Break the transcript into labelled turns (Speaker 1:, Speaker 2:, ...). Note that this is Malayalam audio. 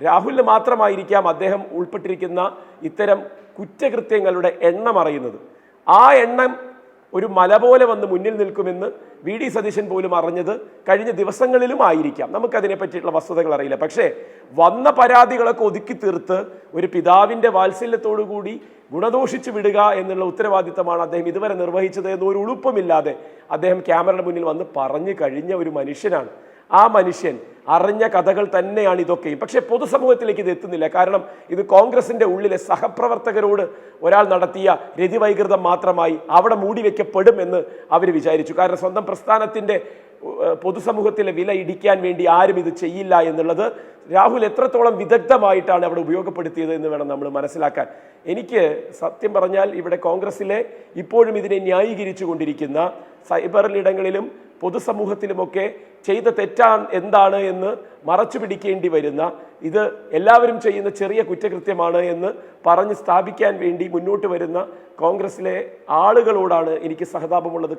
Speaker 1: രാഹുലിന് മാത്രമായിരിക്കാം അദ്ദേഹം ഉൾപ്പെട്ടിരിക്കുന്ന ഇത്തരം കുറ്റകൃത്യങ്ങളുടെ എണ്ണം അറിയുന്നത്. ആ എണ്ണം ഒരു മല പോലെ വന്ന് മുന്നിൽ നിൽക്കുമെന്ന് വി ഡി സതീശൻ പോലും അറിഞ്ഞത് കഴിഞ്ഞ ദിവസങ്ങളിലും ആയിരിക്കാം. നമുക്കതിനെ പറ്റിയിട്ടുള്ള വസ്തുതകൾ അറിയില്ല. പക്ഷേ വന്ന പരാതികളൊക്കെ ഒതുക്കി തീർത്ത് ഒരു പിതാവിൻ്റെ വാത്സല്യത്തോടു കൂടി ഗുണദോഷിച്ചു വിടുക എന്നുള്ള ഉത്തരവാദിത്തമാണ് അദ്ദേഹം ഇതുവരെ നിർവഹിച്ചത് എന്ന് ഒരു ഉളുപ്പമില്ലാതെ അദ്ദേഹം ക്യാമറയുടെ മുന്നിൽ വന്ന് പറഞ്ഞു കഴിഞ്ഞ ഒരു മനുഷ്യനാണ്. ആ മനുഷ്യൻ അറിഞ്ഞ കഥകൾ തന്നെയാണ് ഇതൊക്കെയും. പക്ഷേ പൊതുസമൂഹത്തിലേക്ക് ഇത് എത്തുന്നില്ല. കാരണം ഇത് കോൺഗ്രസിന്റെ ഉള്ളിലെ സഹപ്രവർത്തകരോട് ഒരാൾ നടത്തിയ രതിവൈകൃതം മാത്രമായി അവിടെ മൂടിവെക്കപ്പെടും എന്ന് അവർ വിചാരിച്ചു. കാരണം സ്വന്തം പ്രസ്ഥാനത്തിന്റെ പൊതുസമൂഹത്തിലെ വില ഇടിക്കാൻ വേണ്ടി ആരും ഇത് ചെയ്യില്ല എന്നുള്ളത് രാഹുൽ എത്രത്തോളം വിദഗ്ധമായിട്ടാണ് അവിടെ ഉപയോഗപ്പെടുത്തിയത് എന്ന് വേണം നമ്മൾ മനസ്സിലാക്കാൻ. എനിക്ക് സത്യം പറഞ്ഞാൽ ഇവിടെ കോൺഗ്രസിലെ ഇപ്പോഴും ഇതിനെ ന്യായീകരിച്ചു കൊണ്ടിരിക്കുന്ന സൈബറിലിടങ്ങളിലും പൊതുസമൂഹത്തിലുമൊക്കെ ചെയ്ത തെറ്റാൻ എന്താണ് എന്ന് മറച്ചു പിടിക്കേണ്ടി വരുന്ന, ഇത് എല്ലാവരും ചെയ്യുന്ന ചെറിയ കുറ്റകൃത്യമാണ് എന്ന് പറഞ്ഞ് സ്ഥാപിക്കാൻ വേണ്ടി മുന്നോട്ട് വരുന്ന കോൺഗ്രസിലെ ആളുകളോടാണ് എനിക്ക് സഹതാപമുള്ളത്.